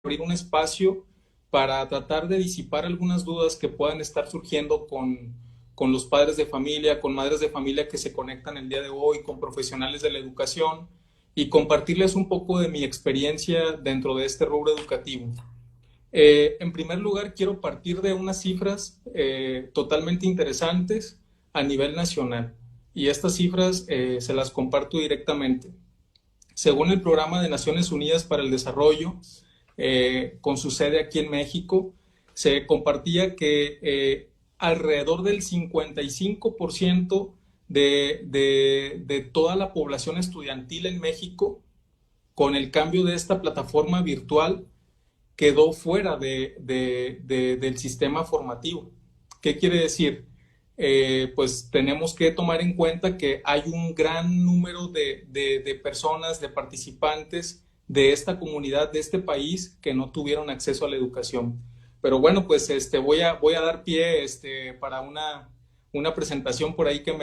abrir un espacio para tratar de disipar algunas dudas que puedan estar surgiendo con los padres de familia, con madres de familia que se conectan el día de hoy, con profesionales de la educación y compartirles un poco de mi experiencia dentro de este rubro educativo. En primer lugar, quiero partir de unas cifras totalmente interesantes a nivel nacional y estas cifras se las comparto directamente. Según el Programa de Naciones Unidas para el Desarrollo, con su sede aquí en México, se compartía que alrededor del 55% de toda la población estudiantil en México, con el cambio de esta plataforma virtual, quedó fuera del sistema formativo. ¿Qué quiere decir? Pues tenemos que tomar en cuenta que hay un gran número de personas, de participantes de esta comunidad, de este país, que no tuvieron acceso a la educación. Pero bueno, pues voy a dar pie para una presentación por ahí que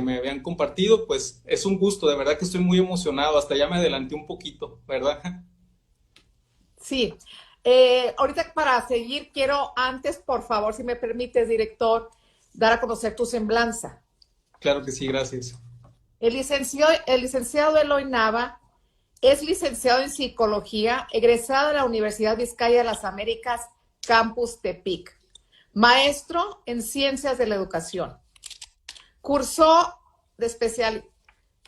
me habían compartido. Pues es un gusto, de verdad que estoy muy emocionado, hasta ya me adelanté un poquito, ¿verdad? Sí. Ahorita para seguir, quiero antes, por favor, si me permites, director, dar a conocer tu semblanza. Claro que sí, gracias. El licenciado Eloy Nava es licenciado en psicología, egresado de la Universidad Vizcaya de las Américas, Campus Tepic, maestro en ciencias de la educación. Cursó de especial,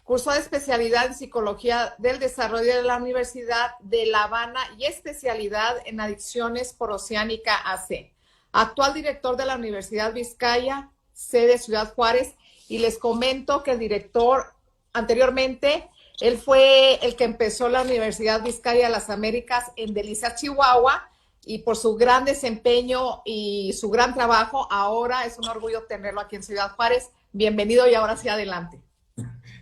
Cursó de especialidad en Psicología del Desarrollo de la Universidad de La Habana y especialidad en Adicciones por Oceánica AC. Actual director de la Universidad Vizcaya, sede Ciudad Juárez. Y les comento que el director anteriormente, él fue el que empezó la Universidad Vizcaya de las Américas en Delicias, Chihuahua, y por su gran desempeño y su gran trabajo, ahora es un orgullo tenerlo aquí en Ciudad Juárez. Bienvenido y ahora sí adelante.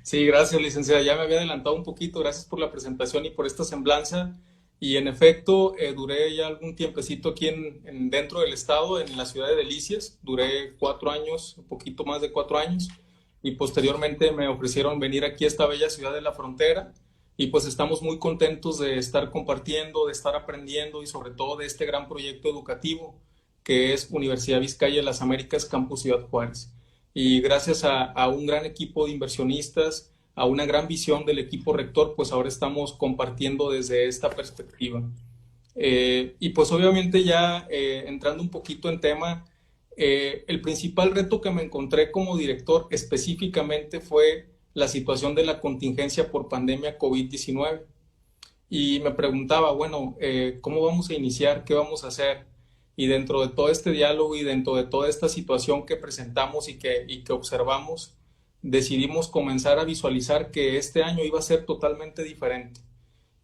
Sí, gracias, licenciada. Ya me había adelantado un poquito. Gracias por la presentación y por esta semblanza. Y en efecto, duré ya algún tiempecito aquí dentro del estado, en la ciudad de Delicias. Duré 4 años, un poquito más de 4 años. Y posteriormente me ofrecieron venir aquí a esta bella ciudad de la frontera. Y pues estamos muy contentos de estar compartiendo, de estar aprendiendo y sobre todo de este gran proyecto educativo que es Universidad Vizcaya de las Américas, Campus Ciudad Juárez. Y gracias a un gran equipo de inversionistas, a una gran visión del equipo rector, pues ahora estamos compartiendo desde esta perspectiva. Y pues obviamente ya entrando un poquito en tema, el principal reto que me encontré como director específicamente fue la situación de la contingencia por pandemia COVID-19. Y me preguntaba, bueno, ¿cómo vamos a iniciar? ¿Qué vamos a hacer? Y dentro de todo este diálogo y dentro de toda esta situación que presentamos y que observamos, decidimos comenzar a visualizar que este año iba a ser totalmente diferente.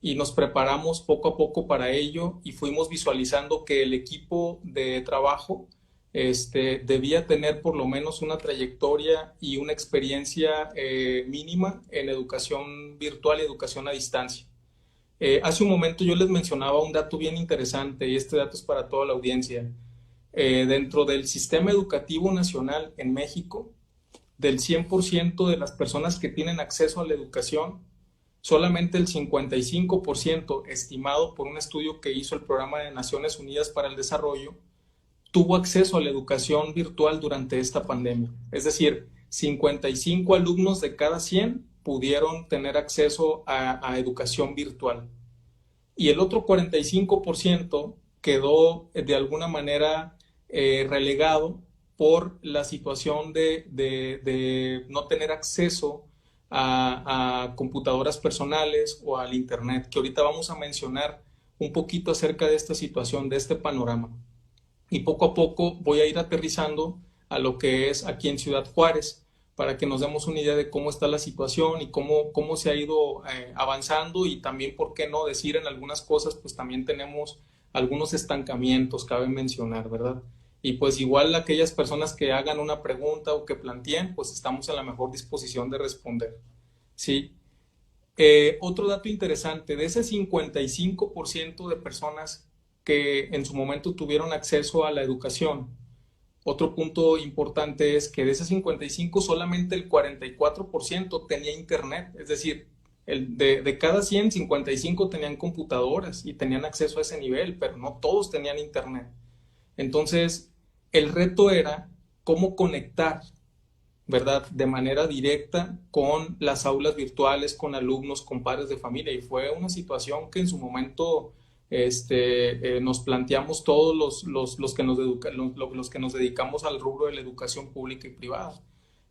Y nos preparamos poco a poco para ello y fuimos visualizando que el equipo de trabajo debía tener por lo menos una trayectoria y una experiencia mínima en educación virtual y educación a distancia. Hace un momento yo les mencionaba un dato bien interesante y este dato es para toda la audiencia. Dentro del sistema educativo nacional en México, del 100% de las personas que tienen acceso a la educación, solamente el 55%, estimado por un estudio que hizo el Programa de Naciones Unidas para el Desarrollo, tuvo acceso a la educación virtual durante esta pandemia. Es decir, 55 alumnos de cada 100 pudieron tener acceso a educación virtual. Y el otro 45% quedó de alguna manera relegado por la situación de no tener acceso a computadoras personales o al internet, que ahorita vamos a mencionar un poquito acerca de esta situación, de este panorama. Y poco a poco voy a ir aterrizando a lo que es aquí en Ciudad Juárez, para que nos demos una idea de cómo está la situación y cómo se ha ido avanzando y también, por qué no decir en algunas cosas, pues también tenemos algunos estancamientos, cabe mencionar, ¿verdad? Y pues igual aquellas personas que hagan una pregunta o que planteen, pues estamos en la mejor disposición de responder, ¿sí? Otro dato interesante, de ese 55% de personas que en su momento tuvieron acceso a la educación, otro punto importante es que de ese 55 solamente el 44% tenía internet, es decir, De cada 100, 55 tenían computadoras y tenían acceso a ese nivel, pero no todos tenían internet. Entonces, el reto era cómo conectar, ¿verdad?, de manera directa con las aulas virtuales, con alumnos, con padres de familia. Y fue una situación que en su momento nos planteamos todos los que los que nos dedicamos al rubro de la educación pública y privada.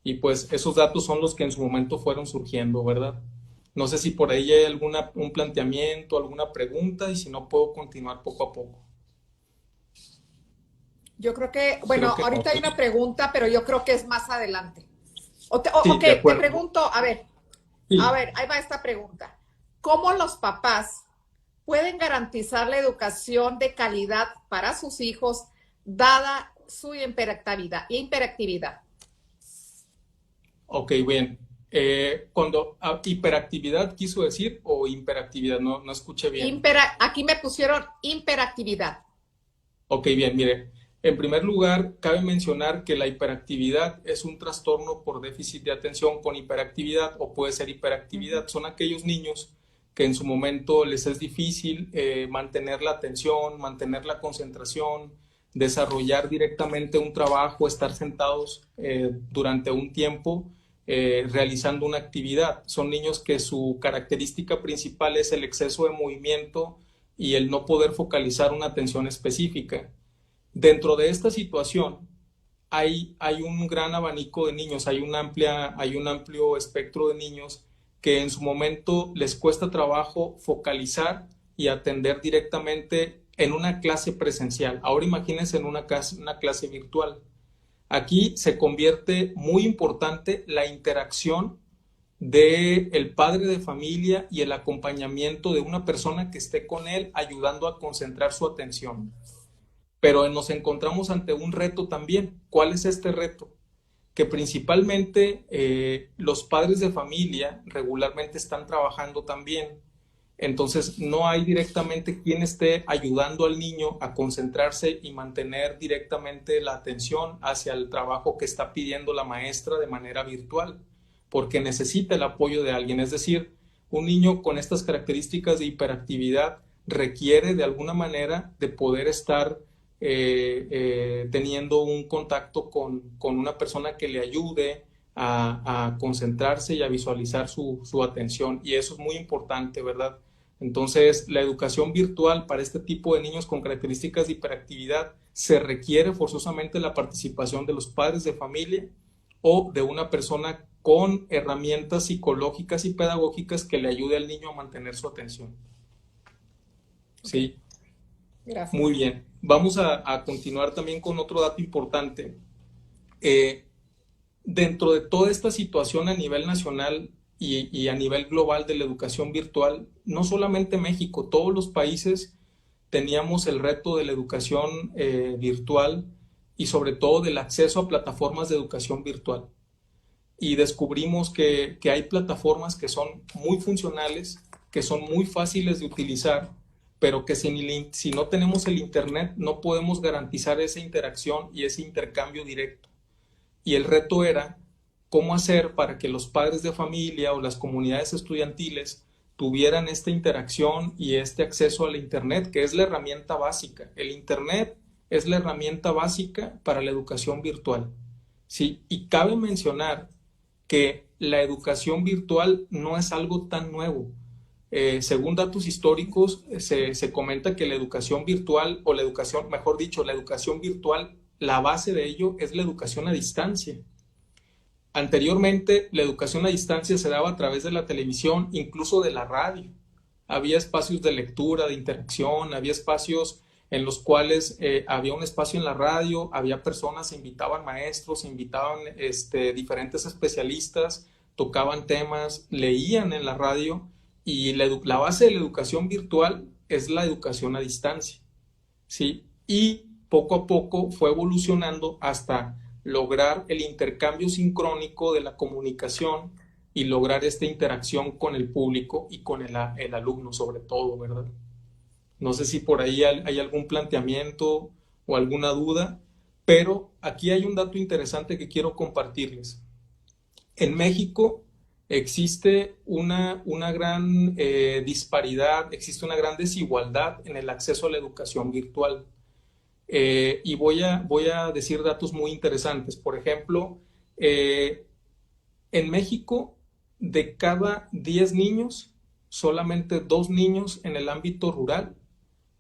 Y pues esos datos son los que en su momento fueron surgiendo, ¿verdad? No sé si por ahí hay un planteamiento, alguna pregunta, y si no, puedo continuar poco a poco. Yo creo que, bueno, Creo que no. ahorita hay una pregunta, pero yo creo que es más adelante. Sí, Ok, de te acuerdo. pregunto, a ver, Sí. ahí va esta pregunta. ¿Cómo los papás pueden garantizar la educación de calidad para sus hijos, dada su hiperactividad? Ok, bien. Cuando hiperactividad quiso decir o hiperactividad, no escuché bien. Aquí me pusieron hiperactividad. Ok, bien, mire. En primer lugar, cabe mencionar que la hiperactividad es un trastorno por déficit de atención con hiperactividad o puede ser hiperactividad. Son aquellos niños que en su momento les es difícil mantener la atención, mantener la concentración, desarrollar directamente un trabajo, estar sentados durante un tiempo realizando una actividad. Son niños que su característica principal es el exceso de movimiento y el no poder focalizar una atención específica. Dentro de esta situación hay un gran abanico de niños, hay un amplio espectro de niños que en su momento les cuesta trabajo focalizar y atender directamente en una clase presencial. Ahora imagínense en una clase virtual. Aquí se convierte muy importante la interacción de el padre de familia y el acompañamiento de una persona que esté con él ayudando a concentrar su atención. Pero nos encontramos ante un reto también. ¿Cuál es este reto? Que principalmente los padres de familia regularmente están trabajando también. Entonces no hay directamente quien esté ayudando al niño a concentrarse y mantener directamente la atención hacia el trabajo que está pidiendo la maestra de manera virtual, porque necesita el apoyo de alguien. Es decir, un niño con estas características de hiperactividad requiere de alguna manera de poder estar teniendo un contacto con una persona que le ayude a concentrarse y a visualizar su atención. Y eso es muy importante, ¿verdad? Entonces, la educación virtual para este tipo de niños con características de hiperactividad se requiere forzosamente la participación de los padres de familia o de una persona con herramientas psicológicas y pedagógicas que le ayude al niño a mantener su atención. Sí. Gracias. Muy bien. Vamos a continuar también con otro dato importante. Dentro de toda esta situación a nivel nacional y a nivel global de la educación virtual, no solamente México, todos los países teníamos el reto de la educación virtual y sobre todo del acceso a plataformas de educación virtual. Y descubrimos que hay plataformas que son muy funcionales, que son muy fáciles de utilizar, pero que si no tenemos el Internet no podemos garantizar esa interacción y ese intercambio directo. Y el reto era cómo hacer para que los padres de familia o las comunidades estudiantiles tuvieran esta interacción y este acceso al Internet, que es la herramienta básica. El Internet es la herramienta básica para la educación virtual. ¿Sí? Y cabe mencionar que la educación virtual no es algo tan nuevo. Según datos históricos, se comenta que la educación virtual, o la educación, mejor dicho, la educación virtual, la base de ello es la educación a distancia. Anteriormente, la educación a distancia se daba a través de la televisión, incluso de la radio. Había espacios de lectura, de interacción, había espacios en los cuales había un espacio en la radio, había personas, se invitaban maestros, se invitaban diferentes especialistas, tocaban temas, leían en la radio, y la base de la educación virtual es la educación a distancia, ¿sí? Y poco a poco fue evolucionando hasta lograr el intercambio sincrónico de la comunicación y lograr esta interacción con el público y con el alumno sobre todo, ¿verdad? No sé si por ahí hay algún planteamiento o alguna duda, pero aquí hay un dato interesante que quiero compartirles. En México existe una gran disparidad, existe una gran desigualdad en el acceso a la educación virtual. Y voy a decir datos muy interesantes. Por ejemplo, en México, de cada 10 niños, solamente 2 niños en el ámbito rural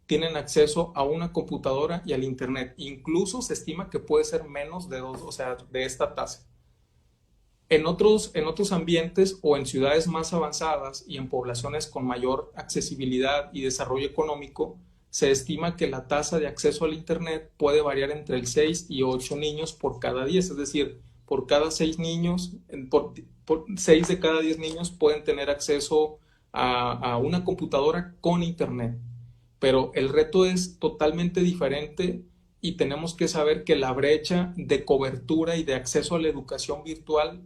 tienen acceso a una computadora y al internet. Incluso se estima que puede ser menos de 2, o sea, de esta tasa. En otros ambientes o en ciudades más avanzadas y en poblaciones con mayor accesibilidad y desarrollo económico, se estima que la tasa de acceso al internet puede variar entre el 6 y 8 niños por cada 10, es decir, por cada 6 niños, por 6 de cada 10 niños pueden tener acceso a una computadora con internet. Pero el reto es totalmente diferente y tenemos que saber que la brecha de cobertura y de acceso a la educación virtual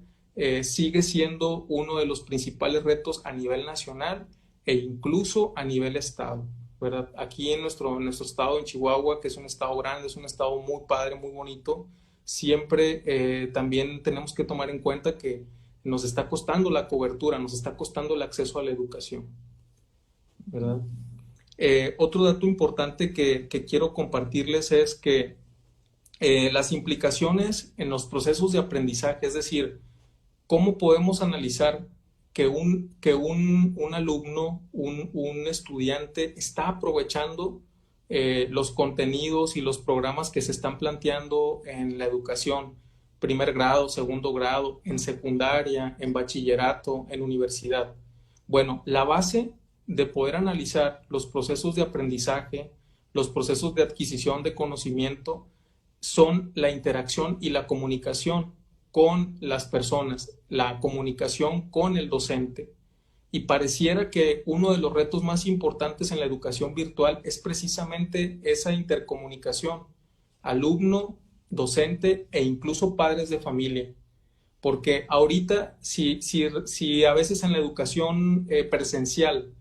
sigue siendo uno de los principales retos a nivel nacional e incluso a nivel estado, ¿verdad? Aquí en nuestro estado, en Chihuahua, que es un estado grande, es un estado muy padre, muy bonito, siempre también tenemos que tomar en cuenta que nos está costando la cobertura, nos está costando el acceso a la educación, ¿verdad? Otro dato importante que quiero compartirles es que las implicaciones en los procesos de aprendizaje, es decir, cómo podemos analizar que un alumno, un estudiante está aprovechando los contenidos y los programas que se están planteando en la educación, primer grado, segundo grado, en secundaria, en bachillerato, en universidad. Bueno, la base de poder analizar los procesos de aprendizaje, los procesos de adquisición de conocimiento, son la interacción y la comunicación con las personas, la comunicación con el docente. Y pareciera que uno de los retos más importantes en la educación virtual es precisamente esa intercomunicación, alumno, docente e incluso padres de familia. Porque ahorita, si a veces en la educación presencial,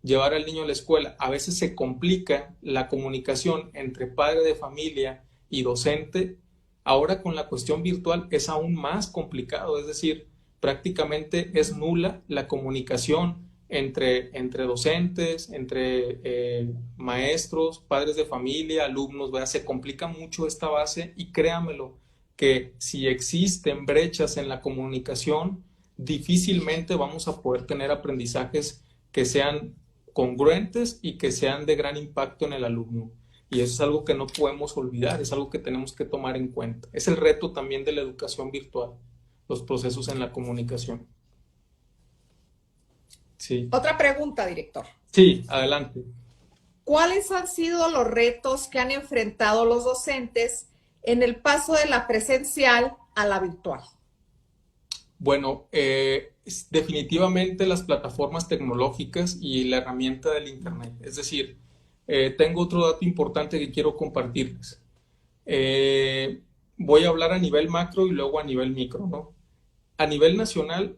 llevar al niño a la escuela, a veces se complica la comunicación entre padre de familia y docente, ahora con la cuestión virtual es aún más complicado, es decir, prácticamente es nula la comunicación entre docentes, entre maestros, padres de familia, alumnos, ¿verdad? Se complica mucho esta base y créamelo, que si existen brechas en la comunicación, difícilmente vamos a poder tener aprendizajes que sean congruentes y que sean de gran impacto en el alumno. Y eso es algo que no podemos olvidar, es algo que tenemos que tomar en cuenta. Es el reto también de la educación virtual, los procesos en la comunicación. Sí. Otra pregunta, director. Sí, adelante. ¿Cuáles han sido los retos que han enfrentado los docentes en el paso de la presencial a la virtual? Bueno, definitivamente las plataformas tecnológicas y la herramienta del Internet. Es decir, tengo otro dato importante que quiero compartirles. Voy a hablar a nivel macro y luego a nivel micro, ¿no? A nivel nacional,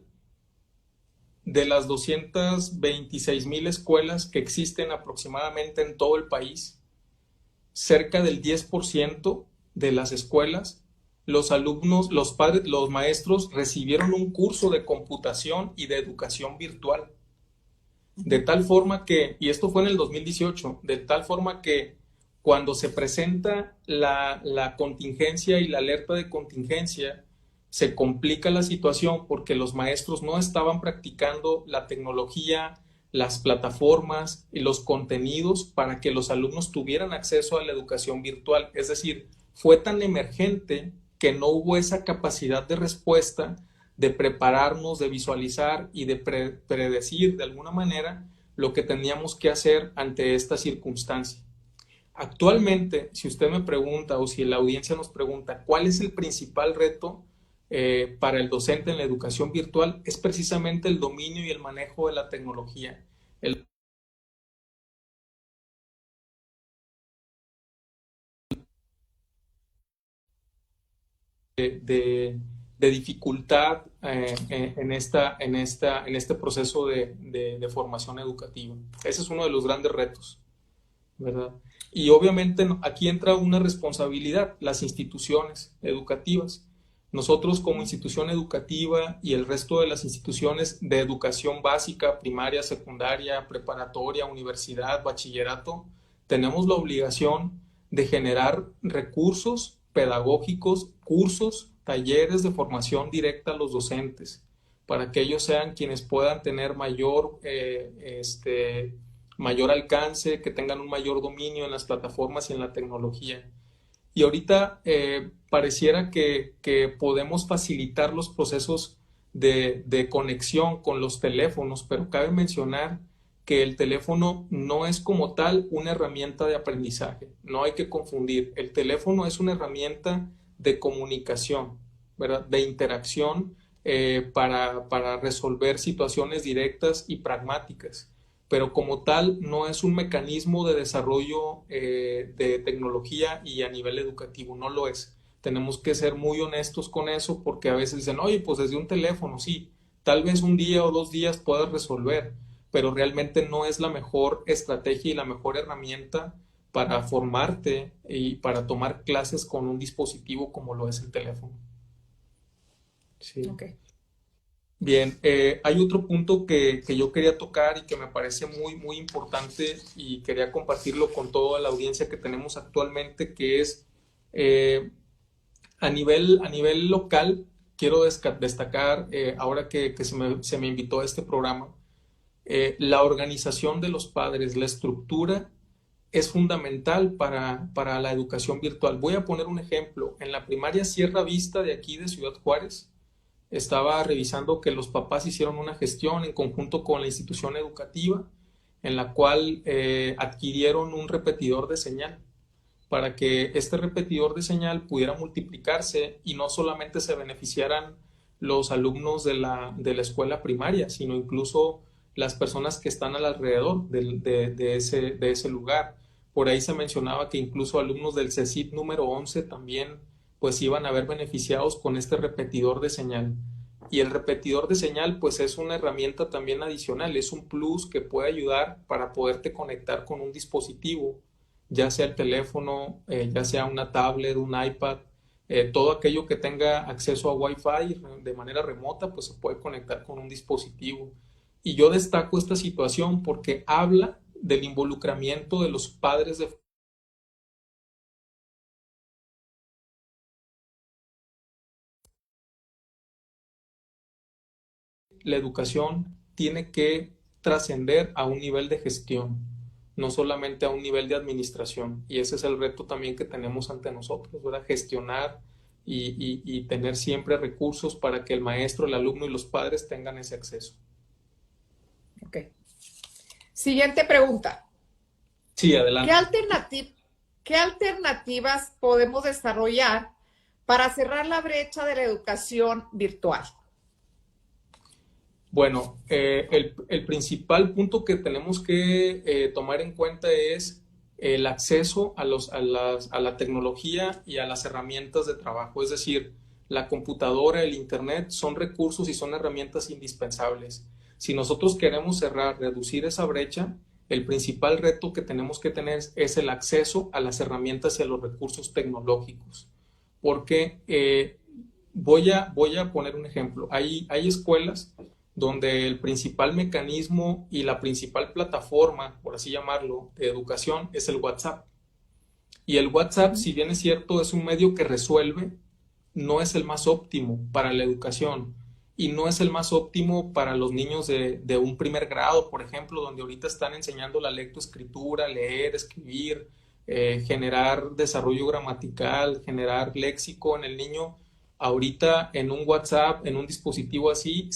de las 226,000 escuelas que existen aproximadamente en todo el país, cerca del 10% de las escuelas, los alumnos, los padres, los maestros recibieron un curso de computación y de educación virtual. De tal forma que, y esto fue en el 2018, de tal forma que cuando se presenta la contingencia y la alerta de contingencia, se complica la situación porque los maestros no estaban practicando la tecnología, las plataformas y los contenidos para que los alumnos tuvieran acceso a la educación virtual. Es decir, fue tan emergente que no hubo esa capacidad de respuesta, de prepararnos, de visualizar y de predecir de alguna manera lo que teníamos que hacer ante esta circunstancia. Actualmente, si usted me pregunta o si la audiencia nos pregunta cuál es el principal reto para el docente en la educación virtual, es precisamente el dominio y el manejo de la tecnología. De dificultad en este proceso de formación educativa. Ese es uno de los grandes retos, ¿verdad? Y obviamente aquí entra una responsabilidad, las instituciones educativas. Nosotros como institución educativa y el resto de las instituciones de educación básica, primaria, secundaria, preparatoria, universidad, bachillerato, tenemos la obligación de generar recursos pedagógicos, cursos, talleres de formación directa a los docentes, para que ellos sean quienes puedan tener mayor alcance, que tengan un mayor dominio en las plataformas y en la tecnología. Y ahorita pareciera que podemos facilitar los procesos de conexión con los teléfonos, pero cabe mencionar que el teléfono no es como tal una herramienta de aprendizaje. No hay que confundir. El teléfono es una herramienta de comunicación, ¿verdad? De interacción para resolver situaciones directas y pragmáticas. Pero como tal no es un mecanismo de desarrollo de tecnología y a nivel educativo, no lo es. Tenemos que ser muy honestos con eso porque a veces dicen, oye, pues desde un teléfono, sí, tal vez un día o 2 días puedas resolver, pero realmente no es la mejor estrategia y la mejor herramienta para formarte y para tomar clases con un dispositivo como lo es el teléfono. Sí. Okay. Bien, hay otro punto que yo quería tocar y que me parece muy, muy importante y quería compartirlo con toda la audiencia que tenemos actualmente, que es eh, a nivel local, quiero destacar, ahora que se me invitó a este programa, la organización de los padres, la estructura es fundamental para la educación virtual. Voy a poner un ejemplo. En la primaria Sierra Vista de aquí de Ciudad Juárez, estaba revisando que los papás hicieron una gestión en conjunto con la institución educativa en la cual adquirieron un repetidor de señal para que este repetidor de señal pudiera multiplicarse y no solamente se beneficiaran los alumnos de la escuela primaria, sino incluso las personas que están alrededor de ese lugar. Por ahí se mencionaba que incluso alumnos del CECIT número 11 también pues iban a ver beneficiados con este repetidor de señal. Y el repetidor de señal pues es una herramienta también adicional, es un plus que puede ayudar para poderte conectar con un dispositivo, ya sea el teléfono, ya sea una tablet, un iPad, todo aquello que tenga acceso a Wi-Fi de manera remota pues se puede conectar con un dispositivo. Y yo destaco esta situación porque habla del involucramiento de los padres de la educación tiene que trascender a un nivel de gestión, no solamente a un nivel de administración. Y ese es el reto también que tenemos ante nosotros, ¿verdad? Gestionar y tener siempre recursos para que el maestro, el alumno y los padres tengan ese acceso. Ok. Siguiente pregunta. Sí, adelante. ¿Qué alternativas podemos desarrollar para cerrar la brecha de la educación virtual? Bueno, el principal punto que tenemos que tomar en cuenta es el acceso a la tecnología y a las herramientas de trabajo. Es decir, la computadora, el internet son recursos y son herramientas indispensables. Si nosotros queremos reducir esa brecha, el principal reto que tenemos que tener es el acceso a las herramientas y a los recursos tecnológicos. Porque voy a poner un ejemplo. Hay escuelas donde el principal mecanismo y la principal plataforma, por así llamarlo, de educación es el WhatsApp. Y el WhatsApp, si bien es cierto, es un medio que resuelve, no es el más óptimo para la educación y no es el más óptimo para los niños de un primer grado, por ejemplo, donde ahorita están enseñando la lectoescritura, leer, escribir, generar desarrollo gramatical, generar léxico en el niño. Ahorita en un WhatsApp, en un dispositivo así,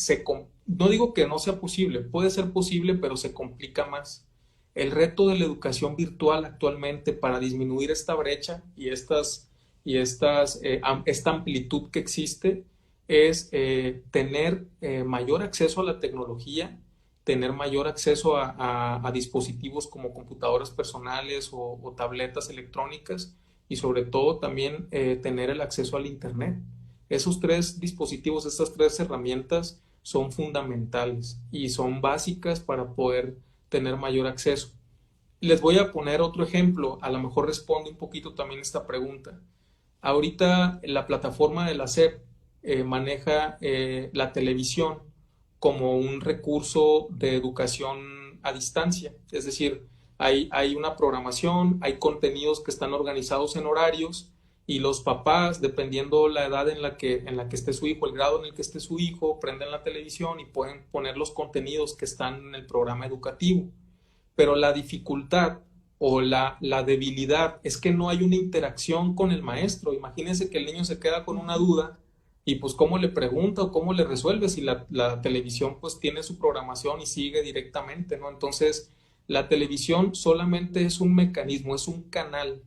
no digo que no sea posible, puede ser posible, pero se complica más. El reto de la educación virtual actualmente para disminuir esta brecha y esta amplitud que existe es tener mayor acceso a la tecnología, tener mayor acceso a dispositivos como computadoras personales o tabletas electrónicas y sobre todo también tener el acceso al Internet. Esos 3 dispositivos, estas 3 herramientas son fundamentales y son básicas para poder tener mayor acceso. Les voy a poner otro ejemplo, a lo mejor responde un poquito también esta pregunta. Ahorita la plataforma de la SEP maneja la televisión como un recurso de educación a distancia. Es decir, hay una programación, hay contenidos que están organizados en horarios y los papás, dependiendo la edad en la que esté su hijo, el grado en el que esté su hijo, prenden la televisión y pueden poner los contenidos que están en el programa educativo. Pero la dificultad o la debilidad es que no hay una interacción con el maestro. Imagínense que el niño se queda con una duda y pues cómo le pregunta o cómo le resuelve si la televisión pues tiene su programación y sigue directamente, ¿no? Entonces, la televisión solamente es un mecanismo, es un canal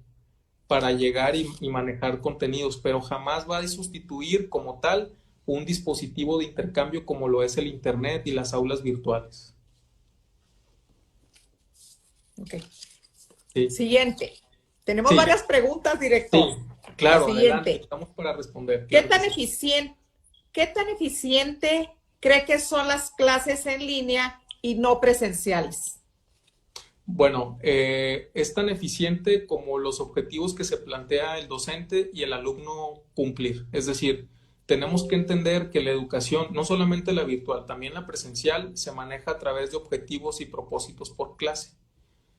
para llegar y manejar contenidos, pero jamás va a sustituir como tal un dispositivo de intercambio como lo es el Internet y las aulas virtuales. Ok. Sí. Siguiente. Tenemos Sí. varias preguntas, director. Sí, claro, La siguiente. adelante, estamos para responder. ¿Qué Claro tan que sí. ¿Qué tan eficiente cree que son las clases en línea y no presenciales? Bueno, es tan eficiente como los objetivos que se plantea el docente y el alumno cumplir. Es decir, tenemos que entender que la educación, no solamente la virtual, también la presencial, se maneja a través de objetivos y propósitos por clase.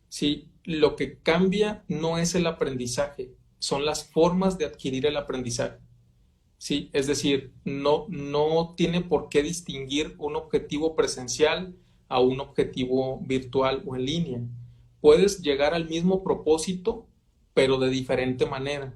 Sí, lo que cambia no es el aprendizaje, son las formas de adquirir el aprendizaje. Sí, es decir, no tiene por qué distinguir un objetivo presencial a un objetivo virtual o en línea. Puedes llegar al mismo propósito, pero de diferente manera.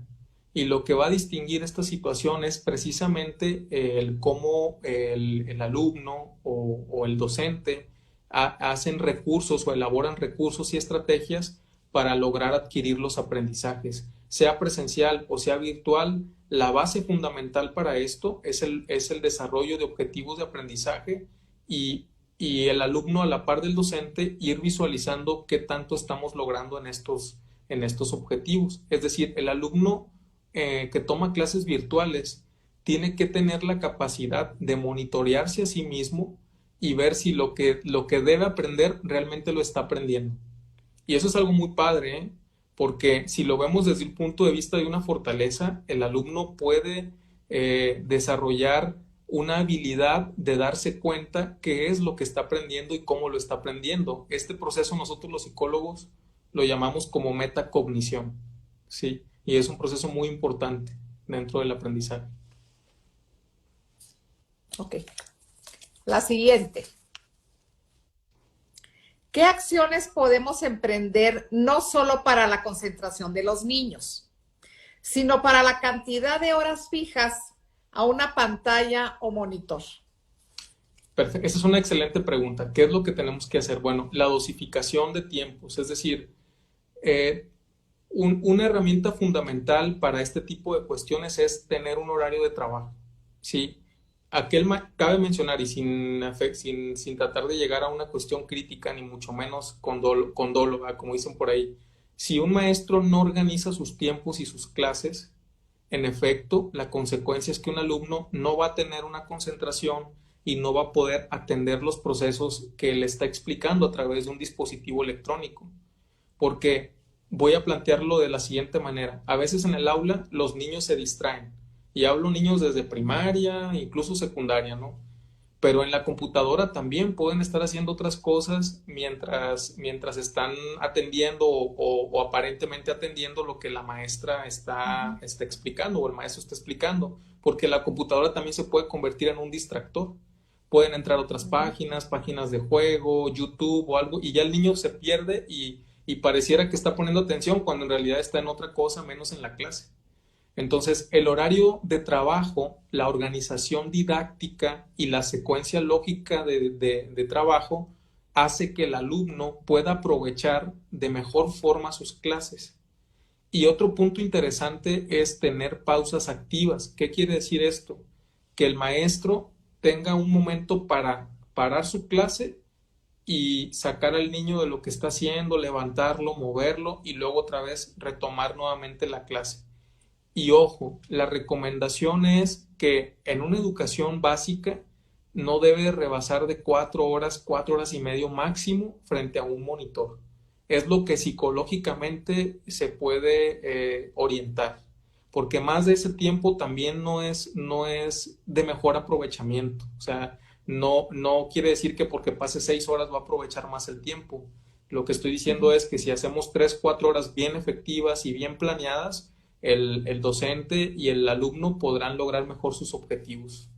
Y lo que va a distinguir esta situación es precisamente el cómo el alumno o el docente hacen recursos o elaboran recursos y estrategias para lograr adquirir los aprendizajes. Sea presencial o sea virtual, la base fundamental para esto es el desarrollo de objetivos de aprendizaje y el alumno a la par del docente ir visualizando qué tanto estamos logrando en estos objetivos. Es decir, el alumno que toma clases virtuales tiene que tener la capacidad de monitorearse a sí mismo y ver si lo que debe aprender realmente lo está aprendiendo. Y eso es algo muy padre, ¿eh? Porque si lo vemos desde el punto de vista de una fortaleza, el alumno puede desarrollar una habilidad de darse cuenta qué es lo que está aprendiendo y cómo lo está aprendiendo. Este proceso nosotros los psicólogos lo llamamos como metacognición, ¿sí? Y es un proceso muy importante dentro del aprendizaje. Ok. La siguiente. ¿Qué acciones podemos emprender no solo para la concentración de los niños, sino para la cantidad de horas fijas a una pantalla o monitor? Perfecto. Esa es una excelente pregunta. ¿Qué es lo que tenemos que hacer? Bueno, la dosificación de tiempos, es decir, una herramienta fundamental para este tipo de cuestiones es tener un horario de trabajo, ¿sí? Cabe mencionar, y sin tratar de llegar a una cuestión crítica, ni mucho menos con dolo, como dicen por ahí, si un maestro no organiza sus tiempos y sus clases, en efecto, la consecuencia es que un alumno no va a tener una concentración y no va a poder atender los procesos que le está explicando a través de un dispositivo electrónico. Porque voy a plantearlo de la siguiente manera. A veces en el aula los niños se distraen. Y hablo niños desde primaria, incluso secundaria, ¿no? Pero en la computadora también pueden estar haciendo otras cosas mientras están atendiendo o aparentemente atendiendo lo que la maestra está explicando o el maestro está explicando, porque la computadora también se puede convertir en un distractor. Pueden entrar otras páginas de juego, YouTube o algo, y ya el niño se pierde y pareciera que está poniendo atención cuando en realidad está en otra cosa menos en la clase. Entonces, el horario de trabajo, la organización didáctica y la secuencia lógica de trabajo hace que el alumno pueda aprovechar de mejor forma sus clases. Y otro punto interesante es tener pausas activas. ¿Qué quiere decir esto? Que el maestro tenga un momento para parar su clase y sacar al niño de lo que está haciendo, levantarlo, moverlo y luego otra vez retomar nuevamente la clase. Y ojo, la recomendación es que en una educación básica no debe rebasar de 4 horas y medio máximo frente a un monitor. Es lo que psicológicamente se puede orientar. porque más de ese tiempo también no es de mejor aprovechamiento. O sea, no quiere decir que porque pase 6 horas va a aprovechar más el tiempo. Lo que estoy diciendo es que si hacemos 3, 4 horas bien efectivas y bien planeadas, el docente y el alumno podrán lograr mejor sus objetivos.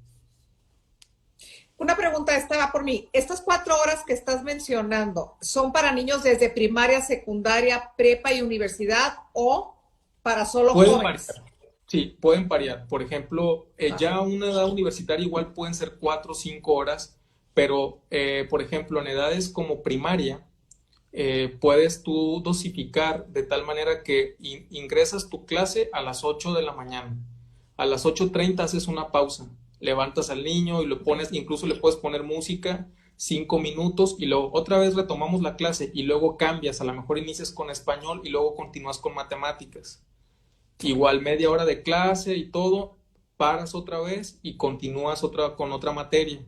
Una pregunta estaba por mí. ¿Estas 4 horas que estás mencionando son para niños desde primaria, secundaria, prepa y universidad o para solo Pueden jóvenes? variar. Sí, pueden variar. Por ejemplo, ya a una edad universitaria igual pueden ser 4 o 5 horas, pero por ejemplo, en edades como primaria, puedes tú dosificar de tal manera que ingresas tu clase a las 8 de la mañana. A las 8:30 haces una pausa, levantas al niño y lo pones, incluso le puedes poner música, 5 minutos y luego otra vez retomamos la clase y luego cambias, a lo mejor inicias con español y luego continúas con matemáticas. Igual media hora de clase y todo, paras otra vez y continúas con otra materia.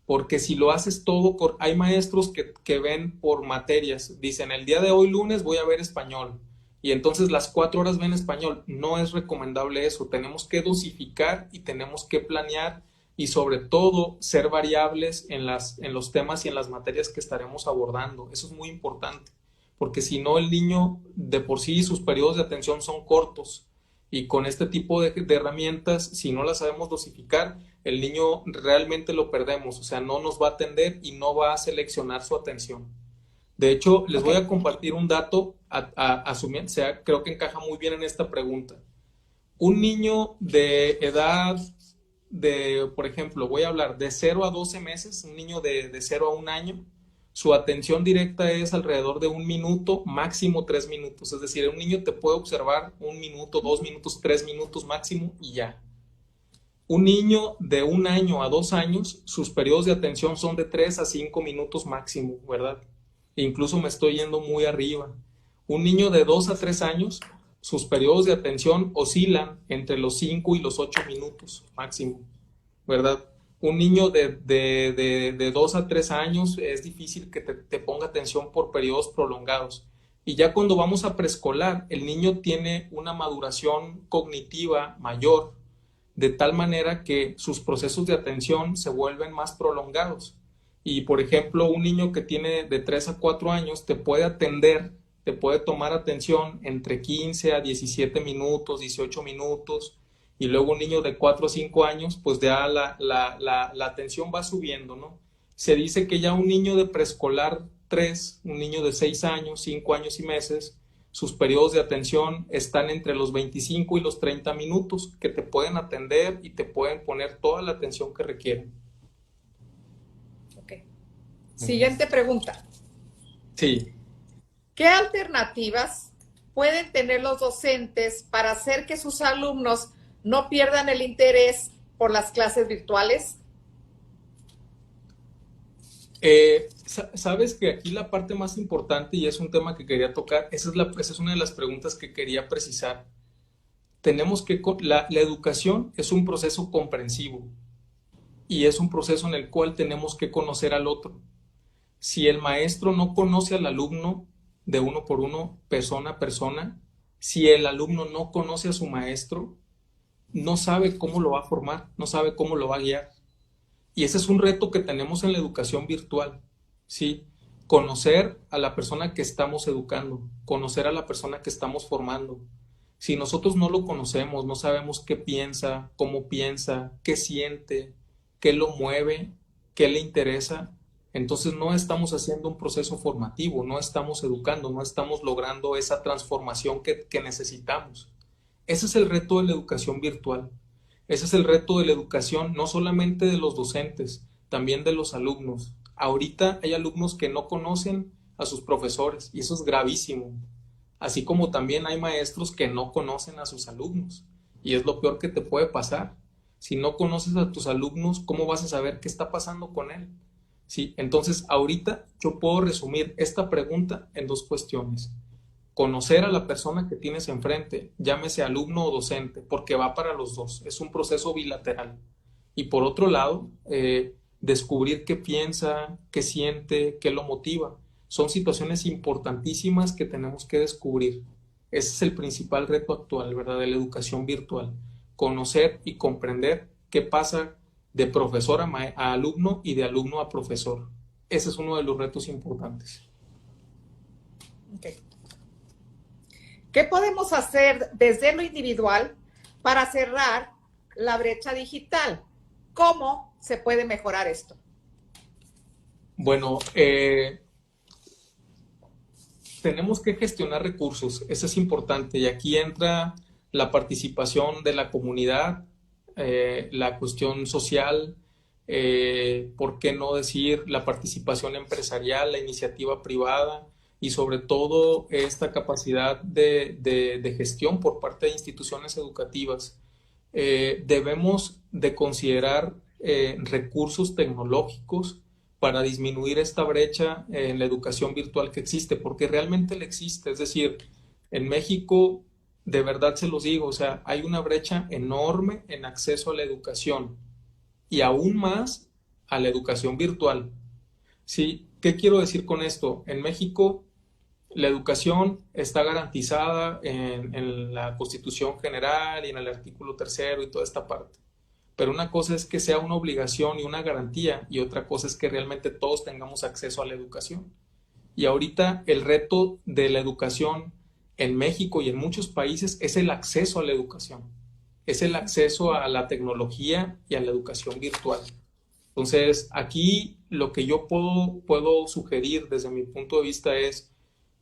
Porque si lo haces todo, hay maestros que ven por materias. Dicen, el día de hoy lunes voy a ver español. Y entonces las 4 horas ven español. No es recomendable eso. Tenemos que dosificar y tenemos que planear y sobre todo ser variables en los temas y en las materias que estaremos abordando. Eso es muy importante. Porque si no, el niño de por sí sus periodos de atención son cortos. Y con este tipo de herramientas, si no las sabemos dosificar, el niño realmente lo perdemos, o sea, no nos va a atender y no va a seleccionar su atención. De hecho, les voy Ok. a compartir un dato, asumiendo, o sea, creo que encaja muy bien en esta pregunta. Un niño de edad por ejemplo, voy a hablar de 0 a 12 meses, un niño de 0 a 1 año, su atención directa es alrededor de 1 minuto, máximo 3 minutos. Es decir, un niño te puede observar 1 minuto, 2 minutos, 3 minutos máximo y ya. Un niño de 1 año a 2 años, sus periodos de atención son de 3 a 5 minutos máximo, ¿verdad? E incluso me estoy yendo muy arriba. Un niño de 2 a 3 años, sus periodos de atención oscilan entre los 5 y los 8 minutos máximo, ¿verdad? Un niño de 2 a 3 años es difícil que te ponga atención por periodos prolongados. Y ya cuando vamos a preescolar, el niño tiene una maduración cognitiva mayor, de tal manera que sus procesos de atención se vuelven más prolongados. Y por ejemplo, un niño que tiene de 3 a 4 años te puede atender, te puede tomar atención entre 15 a 17 minutos, 18 minutos, y luego un niño de 4 a 5 años, pues ya la atención va subiendo, ¿no? Se dice que ya un niño de preescolar 3, un niño de 6 años, 5 años y meses, sus periodos de atención están entre los 25 y los 30 minutos, que te pueden atender y te pueden poner toda la atención que requieren. Ok. Siguiente pregunta. Sí. ¿Qué alternativas pueden tener los docentes para hacer que sus alumnos no pierdan el interés por las clases virtuales? Sabes que aquí la parte más importante, y es un tema que quería tocar, esa es una de las preguntas que quería precisar. La educación es un proceso comprensivo y es un proceso en el cual tenemos que conocer al otro. Si el maestro no conoce al alumno de uno por uno, persona a persona, si el alumno no conoce a su maestro, no sabe cómo lo va a formar, no sabe cómo lo va a guiar. Y ese es un reto que tenemos en la educación virtual, ¿sí? Conocer a la persona que estamos educando, conocer a la persona que estamos formando. Si nosotros no lo conocemos, no sabemos qué piensa, qué siente, qué lo mueve, qué le interesa, entonces no estamos haciendo un proceso formativo, no estamos educando, no estamos logrando esa transformación que necesitamos. Ese es el reto de la educación virtual. Ese es el reto de la educación, no solamente de los docentes, también de los alumnos. Ahorita hay alumnos que no conocen a sus profesores y eso es gravísimo. Así como también hay maestros que no conocen a sus alumnos y es lo peor que te puede pasar. Si no conoces a tus alumnos, ¿cómo vas a saber qué está pasando con él? Sí, entonces ahorita yo puedo resumir esta pregunta en 2 cuestiones. Conocer a la persona que tienes enfrente, llámese alumno o docente, porque va para los dos, es un proceso bilateral. Y por otro lado, descubrir qué piensa, qué siente, qué lo motiva. Son situaciones importantísimas que tenemos que descubrir. Ese es el principal reto actual, ¿verdad? De la educación virtual. Conocer y comprender qué pasa de profesor a alumno y de alumno a profesor. Ese es uno de los retos importantes. Okay. ¿Qué podemos hacer desde lo individual para cerrar la brecha digital? ¿Cómo se puede mejorar esto? Bueno, tenemos que gestionar recursos, eso es importante, y aquí entra la participación de la comunidad, la cuestión social, ¿por qué no decir la participación empresarial, la iniciativa privada y sobre todo esta capacidad de gestión por parte de instituciones educativas? Debemos de considerar recursos tecnológicos para disminuir esta brecha en la educación virtual que existe, porque realmente la existe. Es decir, en México, de verdad se los digo, o sea, hay una brecha enorme en acceso a la educación y aún más a la educación virtual. ¿Sí? ¿Qué quiero decir con esto? En México, la educación está garantizada en la Constitución General y en el artículo 3º y toda esta parte. Pero una cosa es que sea una obligación y una garantía y otra cosa es que realmente todos tengamos acceso a la educación. Y ahorita el reto de la educación en México y en muchos países es el acceso a la educación, es el acceso a la tecnología y a la educación virtual. Entonces, aquí lo que yo puedo sugerir desde mi punto de vista es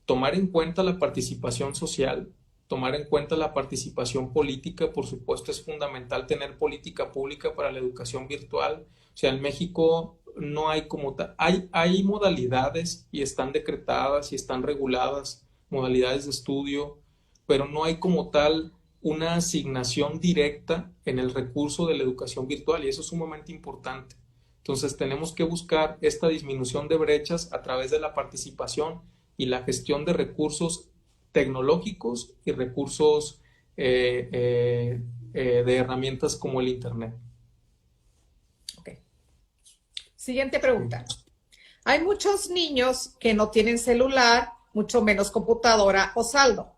tomar en cuenta la participación social, tomar en cuenta la participación política. Por supuesto, es fundamental tener política pública para la educación virtual. O sea, en México no hay como tal, hay modalidades y están decretadas y están reguladas, modalidades de estudio, pero no hay como tal una asignación directa en el recurso de la educación virtual y eso es sumamente importante. Entonces, tenemos que buscar esta disminución de brechas a través de la participación y la gestión de recursos tecnológicos y recursos de herramientas como el Internet. Okay. Siguiente pregunta. Hay muchos niños que no tienen celular, mucho menos computadora o saldo.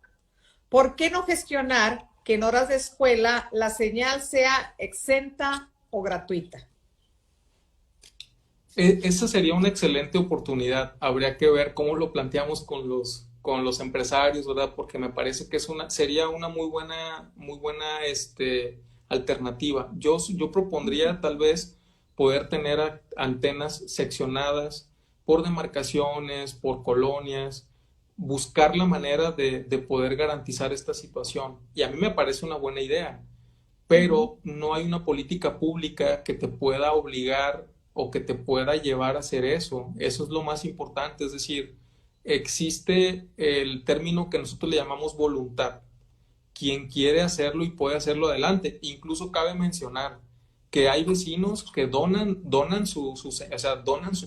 ¿Por qué no gestionar que en horas de escuela la señal sea exenta o gratuita? Esa sería una excelente oportunidad. Habría que ver cómo lo planteamos con los empresarios, ¿verdad? Porque me parece que sería una muy buena alternativa. Yo propondría tal vez poder tener antenas seccionadas por demarcaciones, por colonias, buscar la manera de poder garantizar esta situación. Y a mí me parece una buena idea, pero no hay una política pública que te pueda obligar o que te pueda llevar a hacer eso. Eso es lo más importante, es decir, existe el término que nosotros le llamamos voluntad. Quien quiere hacerlo y puede hacerlo adelante. Incluso cabe mencionar que hay vecinos que donan su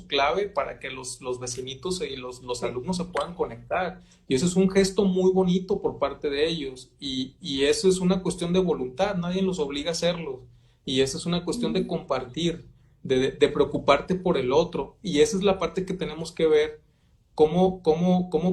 clave para que los vecinitos y los alumnos se puedan conectar. Y eso es un gesto muy bonito por parte de ellos. Y eso es una cuestión de voluntad, nadie los obliga a hacerlo. Y eso es una cuestión de compartir, de preocuparte por el otro. Y esa es la parte que tenemos que ver, cómo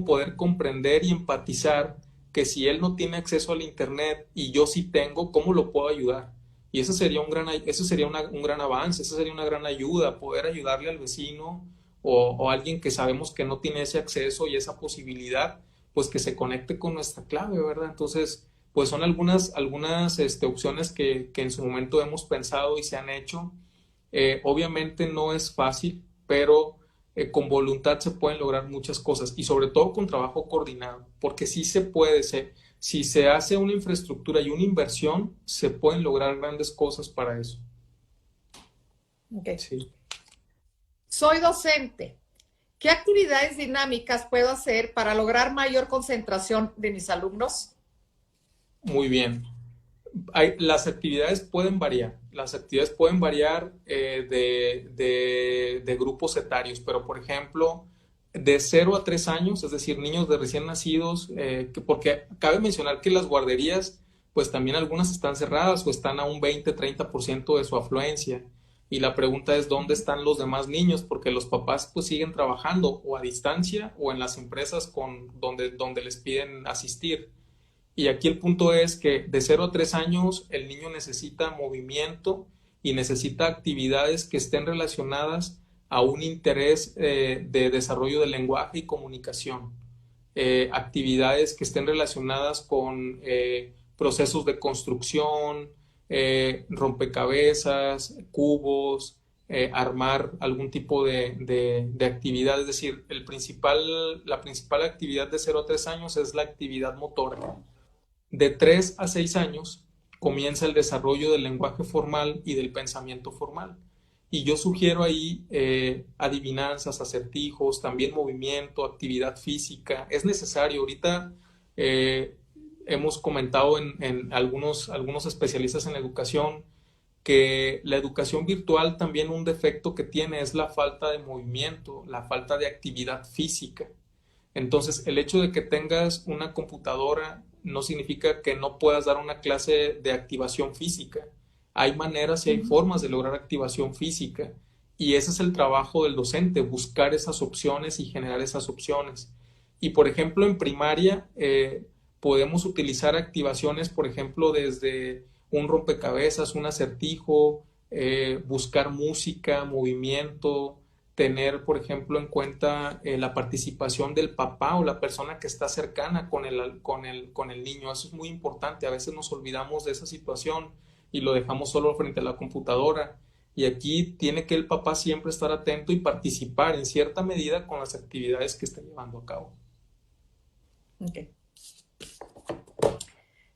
poder comprender y empatizar que si él no tiene acceso al internet y yo sí tengo, ¿cómo lo puedo ayudar? Y eso sería un gran avance, eso sería una gran ayuda, poder ayudarle al vecino o a alguien que sabemos que no tiene ese acceso y esa posibilidad, pues que se conecte con nuestra clave, ¿verdad? Entonces, pues son algunas opciones que en su momento hemos pensado y se han hecho. Obviamente no es fácil, pero con voluntad se pueden lograr muchas cosas y sobre todo con trabajo coordinado, porque sí se puede, si se hace una infraestructura y una inversión, se pueden lograr grandes cosas para eso. Okay. Sí. Soy docente. ¿Qué actividades dinámicas puedo hacer para lograr mayor concentración de mis alumnos? Muy bien. Las actividades pueden variar. Las actividades pueden variar de grupos etarios, pero por ejemplo, de 0 a 3 años, es decir, niños de recién nacidos, porque cabe mencionar que las guarderías, pues también algunas están cerradas o están a un 20-30% de su afluencia. Y la pregunta es, ¿dónde están los demás niños? Porque los papás pues siguen trabajando o a distancia o en las empresas donde les piden asistir. Y aquí el punto es que de 0 a 3 años el niño necesita movimiento y necesita actividades que estén relacionadas a un interés de desarrollo del lenguaje y comunicación. Actividades que estén relacionadas con procesos de construcción, rompecabezas, cubos, armar algún tipo de actividad. Es decir, la principal actividad de 0 a 3 años es la actividad motora. De 3 a 6 años comienza el desarrollo del lenguaje formal y del pensamiento formal. Y yo sugiero ahí adivinanzas, acertijos, también movimiento, actividad física. Es necesario. Ahorita hemos comentado en algunos especialistas en educación que la educación virtual también un defecto que tiene es la falta de movimiento, la falta de actividad física. Entonces, el hecho de que tengas una computadora no significa que no puedas dar una clase de activación física. Hay maneras y hay formas de lograr activación física y ese es el trabajo del docente, buscar esas opciones y generar esas opciones. Y por ejemplo, en primaria podemos utilizar activaciones, por ejemplo, desde un rompecabezas, un acertijo, buscar música, movimiento, tener, por ejemplo, en cuenta la participación del papá o la persona que está cercana con el niño. Eso es muy importante. A veces nos olvidamos de esa situación y lo dejamos solo frente a la computadora. Y aquí tiene que el papá siempre estar atento y participar en cierta medida con las actividades que está llevando a cabo. Okay.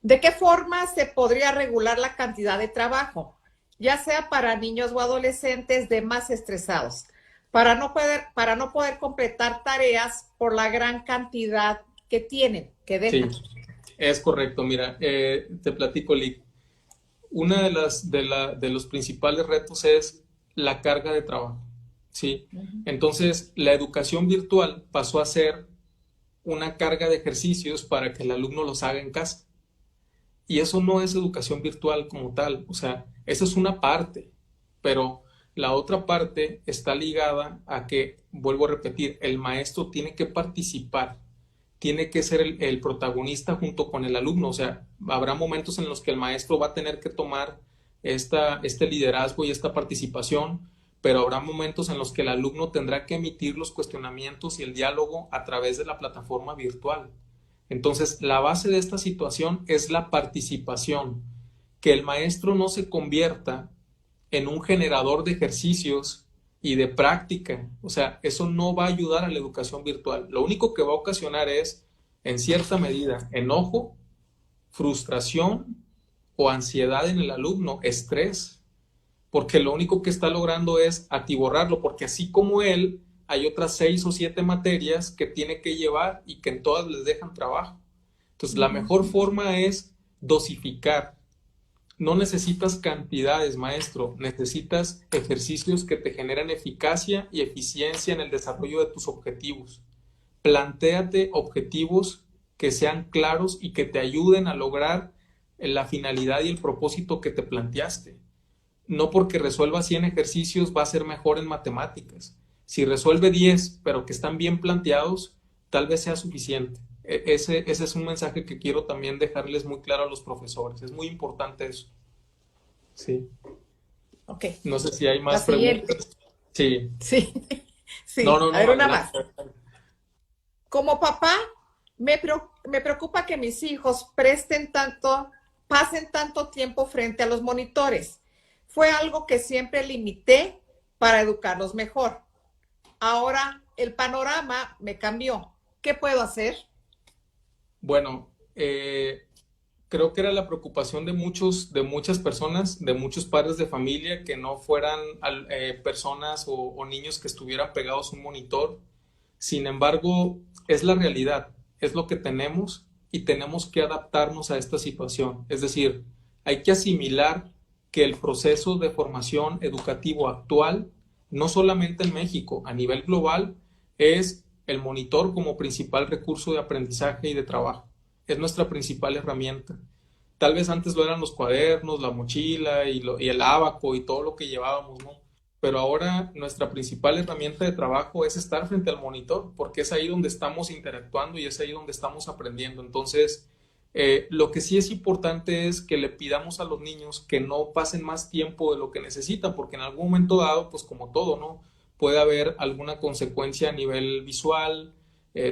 ¿De qué forma se podría regular la cantidad de trabajo, ya sea para niños o adolescentes de más estresados, para no poder completar tareas por la gran cantidad que tienen, que dejan? Sí, es correcto. Mira, te platico, Lick. Una de los principales retos es la carga de trabajo, ¿sí? Entonces, la educación virtual pasó a ser una carga de ejercicios para que el alumno los haga en casa. Y eso no es educación virtual como tal, o sea, esa es una parte, pero la otra parte está ligada a que, vuelvo a repetir, el maestro tiene que participar, tiene que ser el protagonista junto con el alumno. O sea, habrá momentos en los que el maestro va a tener que tomar este liderazgo y esta participación, pero habrá momentos en los que el alumno tendrá que emitir los cuestionamientos y el diálogo a través de la plataforma virtual. Entonces, la base de esta situación es la participación, que el maestro no se convierta en un generador de ejercicios y de práctica. O sea, eso no va a ayudar a la educación virtual. Lo único que va a ocasionar es, en cierta medida, enojo, frustración o ansiedad en el alumno, estrés, porque lo único que está logrando es atiborrarlo, porque así como él, hay otras 6 o 7 materias que tiene que llevar y que en todas les dejan trabajo. Entonces, la mejor forma es dosificar. No necesitas cantidades, maestro, necesitas ejercicios que te generen eficacia y eficiencia en el desarrollo de tus objetivos. Plantéate objetivos que sean claros y que te ayuden a lograr la finalidad y el propósito que te planteaste. No porque resuelva 100 ejercicios va a ser mejor en matemáticas. Si resuelve 10, pero que están bien planteados, tal vez sea suficiente. Ese es un mensaje que quiero también dejarles muy claro a los profesores. Es muy importante eso. Sí. Ok. No sé si hay más preguntas. Sí. Sí. Sí. No, A ver, una adelante. más. Como papá, me preocupa que mis hijos pasen tanto tiempo frente a los monitores. Fue algo que siempre limité para educarlos mejor. Ahora el panorama me cambió. ¿Qué puedo hacer? Bueno, creo que era la preocupación de muchas personas, de muchos padres de familia, que no fueran personas o niños que estuvieran pegados a un monitor. Sin embargo, es la realidad, es lo que tenemos y tenemos que adaptarnos a esta situación. Es decir, hay que asimilar que el proceso de formación educativo actual, no solamente en México, a nivel global, es el monitor como principal recurso de aprendizaje y de trabajo. Es nuestra principal herramienta. Tal vez antes lo eran los cuadernos, la mochila y el ábaco y todo lo que llevábamos, ¿no? Pero ahora nuestra principal herramienta de trabajo es estar frente al monitor, porque es ahí donde estamos interactuando y es ahí donde estamos aprendiendo. Entonces, Lo que sí es importante es que le pidamos a los niños que no pasen más tiempo de lo que necesitan, porque en algún momento dado, pues como todo, ¿no? Puede haber alguna consecuencia a nivel visual.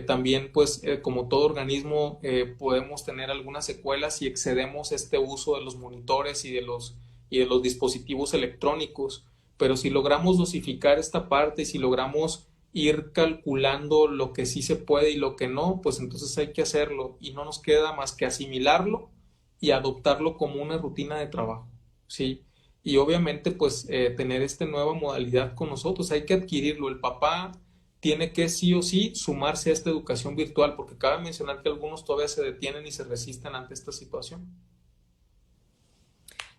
También, pues, como todo organismo, podemos tener algunas secuelas si excedemos este uso de los monitores y de los dispositivos electrónicos. Pero si logramos dosificar esta parte, si logramos ir calculando lo que sí se puede y lo que no, pues entonces hay que hacerlo y no nos queda más que asimilarlo y adoptarlo como una rutina de trabajo, ¿sí? Y obviamente pues tener esta nueva modalidad con nosotros, hay que adquirirlo. El papá tiene que sí o sí sumarse a esta educación virtual, porque cabe mencionar que algunos todavía se detienen y se resisten ante esta situación.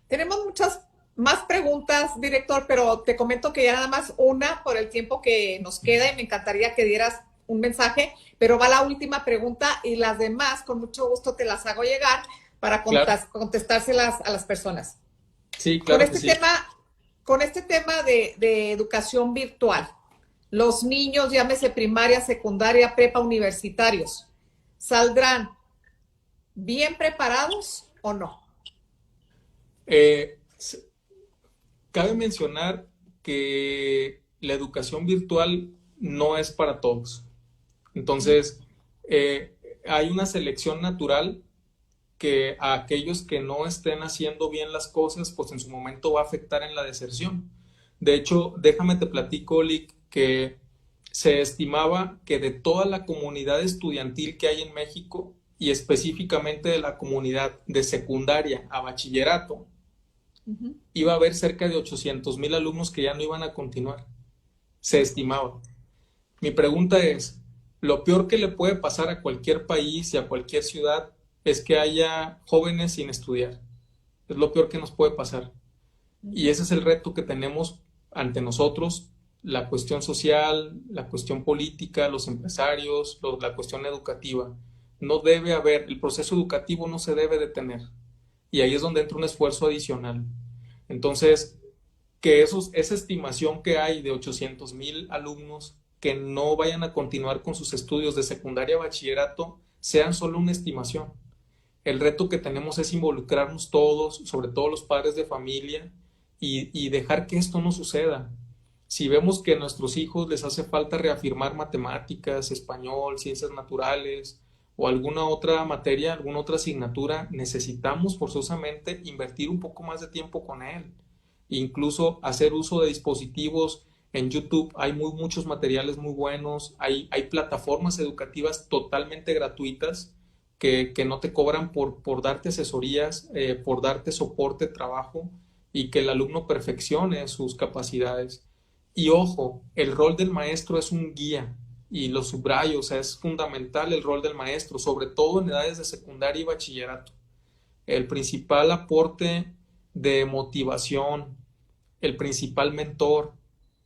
Tenemos muchas más preguntas, director, pero te comento que ya nada más una por el tiempo que nos queda y me encantaría que dieras un mensaje, pero va la última pregunta y las demás con mucho gusto te las hago llegar para Claro, contestárselas a las personas. sí, Con claro que este sí. tema, con este tema de educación virtual, los niños, llámese primaria, secundaria, prepa, universitarios, ¿saldrán bien preparados o no? Eh, Cabe mencionar que la educación virtual no es para todos. Entonces, hay una selección natural que a aquellos que no estén haciendo bien las cosas, pues en su momento va a afectar en la deserción. De hecho, déjame te platico, Lick, que se estimaba que de toda la comunidad estudiantil que hay en México, y específicamente de la comunidad de secundaria a bachillerato, Ujú. iba a haber cerca de 800,000 alumnos que ya no iban a continuar. Se estimaba. Mi pregunta es, lo peor que le puede pasar a cualquier país y a cualquier ciudad es que haya jóvenes sin estudiar. Es lo peor que nos puede pasar. Y ese es el reto que tenemos ante nosotros, la cuestión social, la cuestión política, los empresarios, la cuestión educativa. No debe haber, el proceso educativo no se debe detener. Y ahí es donde entra un esfuerzo adicional. Entonces, que esa estimación que hay de 800,000 alumnos que no vayan a continuar con sus estudios de secundaria a bachillerato sean solo una estimación. El reto que tenemos es involucrarnos todos, sobre todo los padres de familia, y dejar que esto no suceda. Si vemos que a nuestros hijos les hace falta reafirmar matemáticas, español, ciencias naturales o alguna otra materia, alguna otra asignatura, necesitamos forzosamente invertir un poco más de tiempo con él. Incluso hacer uso de dispositivos en YouTube. Hay muchos materiales muy buenos, hay plataformas educativas totalmente gratuitas que no te cobran por darte asesorías, por darte soporte, trabajo y que el alumno perfeccione sus capacidades. Y ojo, el rol del maestro es un guía y lo subrayo, o sea, es fundamental el rol del maestro, sobre todo en edades de secundaria y bachillerato. El principal aporte de motivación, el principal mentor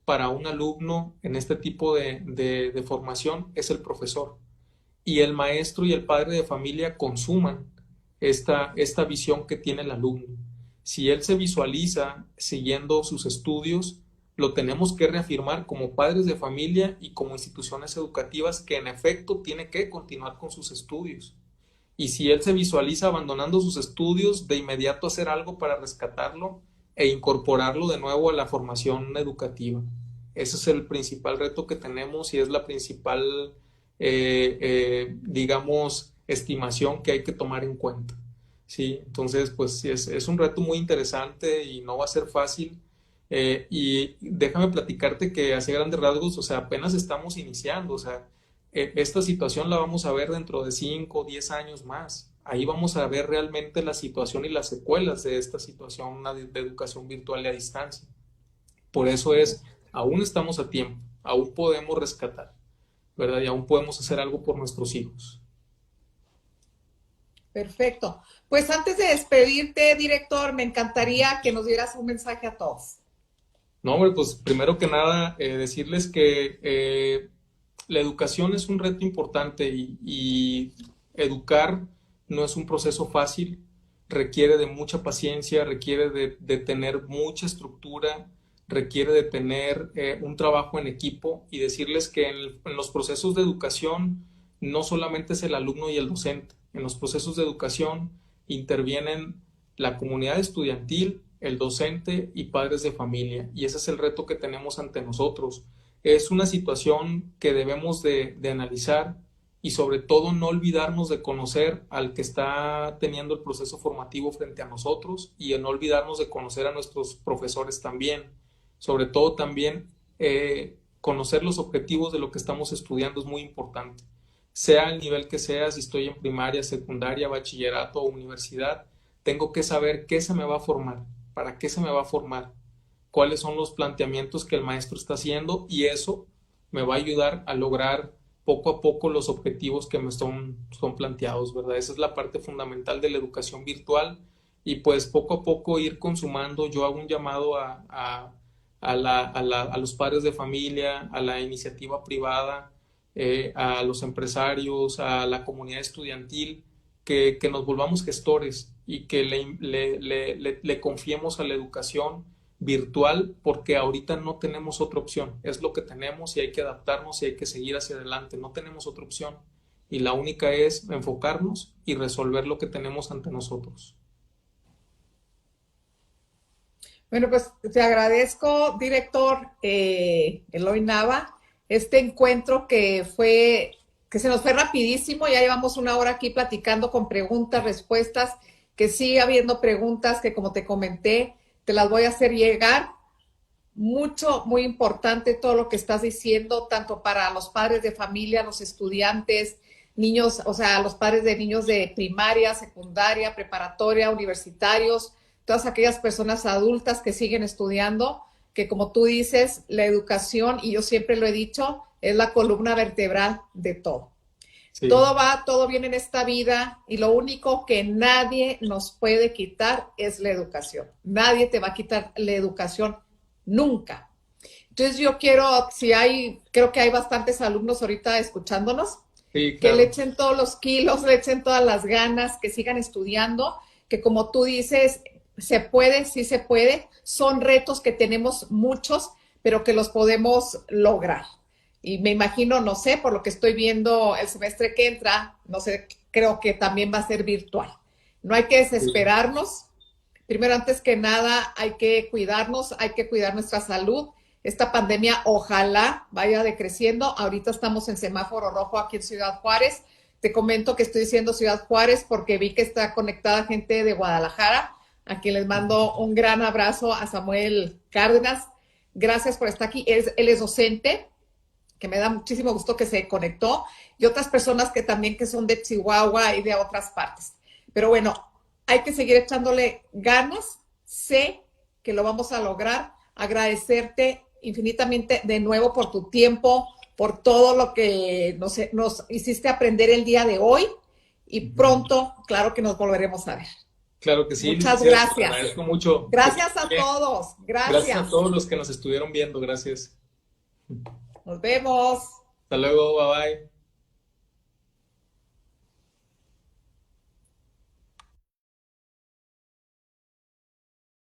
para un alumno en este tipo de formación es el profesor. Y el maestro y el padre de familia consuman esta visión que tiene el alumno. Si él se visualiza siguiendo sus estudios, lo tenemos que reafirmar como padres de familia y como instituciones educativas que en efecto tiene que continuar con sus estudios. Y si él se visualiza abandonando sus estudios, de inmediato hacer algo para rescatarlo e incorporarlo de nuevo a la formación educativa. Ese es el principal reto que tenemos y es la principal, digamos, estimación que hay que tomar en cuenta. Sí, entonces, pues sí, es un reto muy interesante y no va a ser fácil. Y déjame platicarte que hace grandes rasgos, o sea, apenas estamos iniciando, o sea, esta situación la vamos a ver dentro de 5 o 10 años más. Ahí vamos a ver realmente la situación y las secuelas de esta situación de educación virtual y a distancia. Por eso es, aún estamos a tiempo, aún podemos rescatar, ¿verdad? Y aún podemos hacer algo por nuestros hijos. Perfecto. Pues antes de despedirte, director, me encantaría que nos dieras un mensaje a todos. No, hombre, pues primero que nada, decirles que la educación es un reto importante y educar no es un proceso fácil, requiere de mucha paciencia, requiere de tener mucha estructura, requiere de tener un trabajo en equipo y decirles que en los procesos de educación no solamente es el alumno y el docente. En los procesos de educación intervienen la comunidad estudiantil, el docente y padres de familia. Y ese es el reto que tenemos ante nosotros. Es una situación que debemos de analizar y sobre todo no olvidarnos de conocer al que está teniendo el proceso formativo frente a nosotros y no olvidarnos de conocer a nuestros profesores también. Sobre todo también conocer los objetivos de lo que estamos estudiando es muy importante. Sea el nivel que sea, si estoy en primaria, secundaria, bachillerato o universidad, tengo que saber qué se me va a formar, para qué se me va a formar, cuáles son los planteamientos que el maestro está haciendo y eso me va a ayudar a lograr poco a poco los objetivos que me son planteados, ¿verdad? Esa es la parte fundamental de la educación virtual y pues poco a poco ir consumando. Yo hago un llamado a los padres de familia, a la iniciativa privada, a los empresarios, a la comunidad estudiantil, que nos volvamos gestores y que le confiemos a la educación virtual porque ahorita no tenemos otra opción, es lo que tenemos y hay que adaptarnos y hay que seguir hacia adelante, no tenemos otra opción y la única es enfocarnos y resolver lo que tenemos ante nosotros. Bueno, pues te agradezco, director Eloy Nava, este encuentro que se nos fue rapidísimo, ya llevamos una hora aquí platicando con preguntas, respuestas, que sigue habiendo preguntas que como te comenté, te las voy a hacer llegar. Mucho, muy importante todo lo que estás diciendo, tanto para los padres de familia, los estudiantes, niños, o sea, los padres de niños de primaria, secundaria, preparatoria, universitarios, todas aquellas personas adultas que siguen estudiando, que como tú dices, la educación, y yo siempre lo he dicho, es la columna vertebral de todo. Sí. Todo viene en esta vida y lo único que nadie nos puede quitar es la educación. Nadie te va a quitar la educación nunca. Entonces yo creo que hay bastantes alumnos ahorita escuchándonos, sí, claro, que le echen todos los kilos, le echen todas las ganas, que sigan estudiando, que como tú dices, se puede, sí se puede. Son retos que tenemos muchos, pero que los podemos lograr. Y me imagino, no sé, por lo que estoy viendo el semestre que entra, no sé, creo que también va a ser virtual. No hay que desesperarnos. Primero, antes que nada, hay que cuidarnos, hay que cuidar nuestra salud. Esta pandemia ojalá vaya decreciendo. Ahorita estamos en semáforo rojo aquí en Ciudad Juárez. Te comento que estoy diciendo Ciudad Juárez porque vi que está conectada gente de Guadalajara, a quien les mando un gran abrazo a Samuel Cárdenas. Gracias por estar aquí. Él es docente, que me da muchísimo gusto que se conectó, y otras personas que también que son de Chihuahua y de otras partes. Pero bueno, hay que seguir echándole ganas. Sé que lo vamos a lograr. Agradecerte infinitamente de nuevo por tu tiempo, por todo lo que nos hiciste aprender el día de hoy, y pronto, claro que nos volveremos a ver. Claro que sí. Muchas gracias. Te agradezco mucho. Gracias a todos. Gracias a todos los que nos estuvieron viendo. Gracias. Nos vemos. Hasta luego. Bye bye.